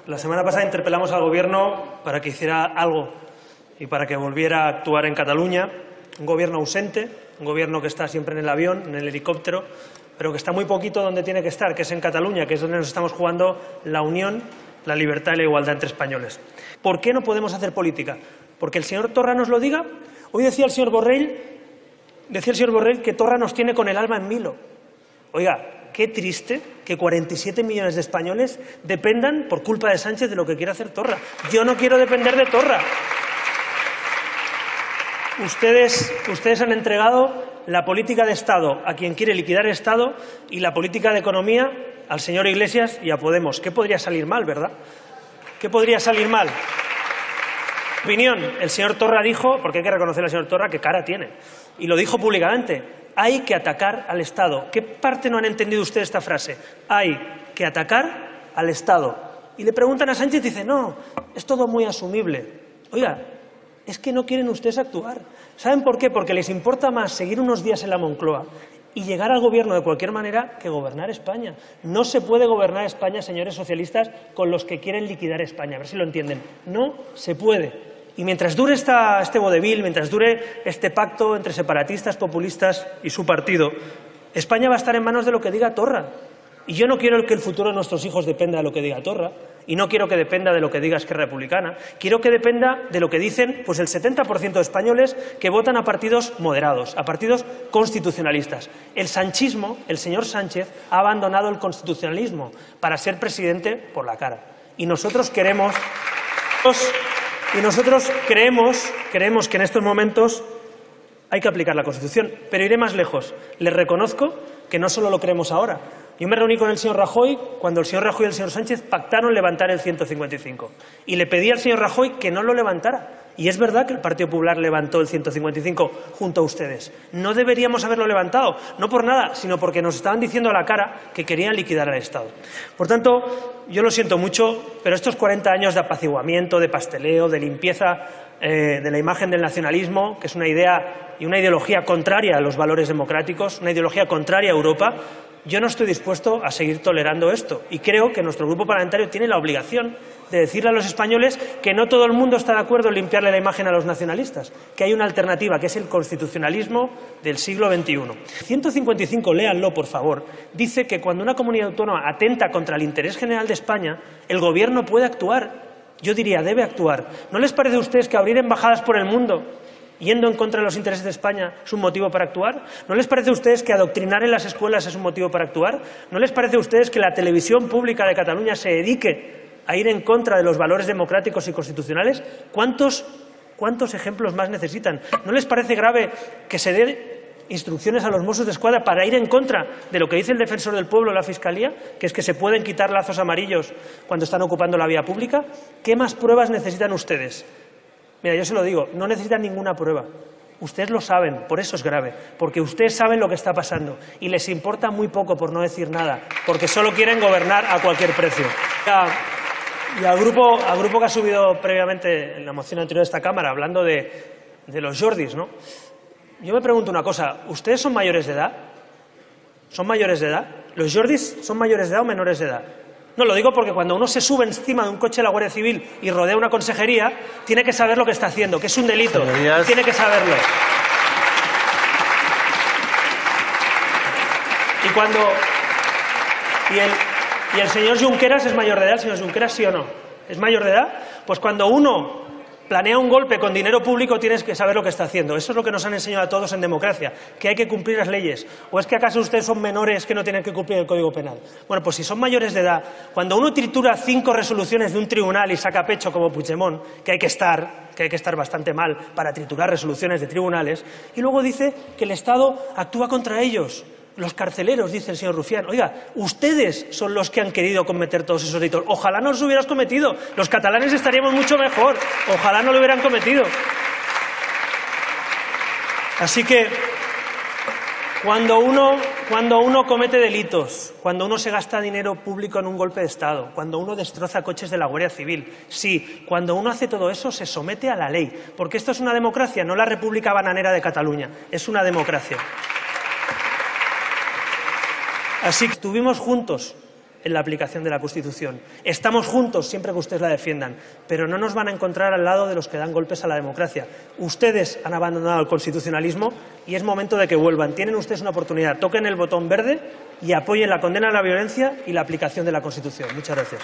La semana pasada interpelamos al Gobierno para que hiciera algo y para que volviera a actuar en Cataluña. Un Gobierno ausente, un Gobierno que está siempre en el avión, en el helicóptero, pero que está muy poquito donde tiene que estar, que es en Cataluña, que es donde nos estamos jugando la unión, la libertad y la igualdad entre españoles. ¿Por qué no podemos hacer política? ¿Porque el señor Torra nos lo diga? Hoy decía el señor Borrell que Torra nos tiene con el alma en vilo. Oiga, qué triste que 47 millones de españoles dependan, por culpa de Sánchez, de lo que quiere hacer Torra. Yo no quiero depender de Torra. Ustedes han entregado la política de Estado a quien quiere liquidar el Estado y la política de economía al señor Iglesias y a Podemos. ¿Qué podría salir mal, verdad? ¿Qué podría salir mal? Opinión, el señor Torra dijo, porque hay que reconocer al señor Torra qué cara tiene, y lo dijo públicamente: hay que atacar al Estado. ¿Qué parte no han entendido ustedes esta frase? Hay que atacar al Estado. Y le preguntan a Sánchez y dice: no, es todo muy asumible. Oiga, es que no quieren ustedes actuar. ¿Saben por qué? Porque les importa más seguir unos días en la Moncloa y llegar al Gobierno de cualquier manera que gobernar España. No se puede gobernar España, señores socialistas, con los que quieren liquidar España. A ver si lo entienden. No se puede. Y mientras dure este vodevil, mientras dure este pacto entre separatistas, populistas y su partido, España va a estar en manos de lo que diga Torra. Y yo no quiero que el futuro de nuestros hijos dependa de lo que diga Torra, y no quiero que dependa de lo que diga Esquerra Republicana. Quiero que dependa de lo que dicen pues el 70% de españoles que votan a partidos moderados, a partidos constitucionalistas. El sanchismo, el señor Sánchez, ha abandonado el constitucionalismo para ser presidente por la cara. Y nosotros creemos que en estos momentos hay que aplicar la Constitución. Pero iré más lejos. Les reconozco que no solo lo creemos ahora. Yo me reuní con el señor Rajoy cuando el señor Rajoy y el señor Sánchez pactaron levantar el 155. Y le pedí al señor Rajoy que no lo levantara. Y es verdad que el Partido Popular levantó el 155 junto a ustedes. No deberíamos haberlo levantado, no por nada, sino porque nos estaban diciendo a la cara que querían liquidar al Estado. Por tanto, yo lo siento mucho, pero estos 40 años de apaciguamiento, de pasteleo, de limpieza de la imagen del nacionalismo, que es una idea y una ideología contraria a los valores democráticos, una ideología contraria a Europa, yo no estoy dispuesto a seguir tolerando esto. Y creo que nuestro grupo parlamentario tiene la obligación de decirle a los españoles que no todo el mundo está de acuerdo en limpiarle la imagen a los nacionalistas, que hay una alternativa, que es el constitucionalismo del siglo XXI. 155, léanlo, por favor, dice que cuando una comunidad autónoma atenta contra el interés general de España, el Gobierno puede actuar. Yo diría, debe actuar. ¿No les parece a ustedes que abrir embajadas por el mundo yendo en contra de los intereses de España es un motivo para actuar? ¿No les parece a ustedes que adoctrinar en las escuelas es un motivo para actuar? ¿No les parece a ustedes que la televisión pública de Cataluña se dedique a ir en contra de los valores democráticos y constitucionales? ¿Cuántos ejemplos más necesitan? ¿No les parece grave que se den instrucciones a los Mossos d'Esquadra para ir en contra de lo que dice el Defensor del Pueblo o la Fiscalía, que es que se pueden quitar lazos amarillos cuando están ocupando la vía pública? ¿Qué más pruebas necesitan ustedes? Mira, yo se lo digo, no necesitan ninguna prueba. Ustedes lo saben, por eso es grave, porque ustedes saben lo que está pasando y les importa muy poco, por no decir nada, porque solo quieren gobernar a cualquier precio. Y al grupo que ha subido previamente en la moción anterior de esta Cámara, hablando de los Jordis, ¿no? Yo me pregunto una cosa, ¿ustedes son mayores de edad? ¿Son mayores de edad? ¿Los Jordis son mayores de edad o menores de edad? No, lo digo porque cuando uno se sube encima de un coche de la Guardia Civil y rodea una consejería, tiene que saber lo que está haciendo, que es un delito. Señorías, tiene que saberlo. Y el señor Junqueras es mayor de edad. ¿El señor Junqueras sí o no? ¿Es mayor de edad? Pues cuando uno planea un golpe con dinero público tienes que saber lo que está haciendo. Eso es lo que nos han enseñado a todos en democracia, que hay que cumplir las leyes. ¿O es que acaso ustedes son menores que no tienen que cumplir el Código Penal? Bueno, pues si son mayores de edad, cuando uno tritura 5 resoluciones de un tribunal y saca pecho como Puigdemont, que hay que estar bastante mal para triturar resoluciones de tribunales, y luego dice que el Estado actúa contra ellos. Los carceleros, dice el señor Rufián. Oiga, ustedes son los que han querido cometer todos esos delitos. Ojalá no los hubieras cometido. Los catalanes estaríamos mucho mejor. Ojalá no lo hubieran cometido. Así que, cuando uno comete delitos, cuando uno se gasta dinero público en un golpe de Estado, cuando uno destroza coches de la Guardia Civil, sí, cuando uno hace todo eso se somete a la ley. Porque esto es una democracia, no la República Bananera de Cataluña. Es una democracia. Así que estuvimos juntos en la aplicación de la Constitución. Estamos juntos siempre que ustedes la defiendan, pero no nos van a encontrar al lado de los que dan golpes a la democracia. Ustedes han abandonado el constitucionalismo y es momento de que vuelvan. Tienen ustedes una oportunidad. Toquen el botón verde y apoyen la condena a la violencia y la aplicación de la Constitución. Muchas gracias.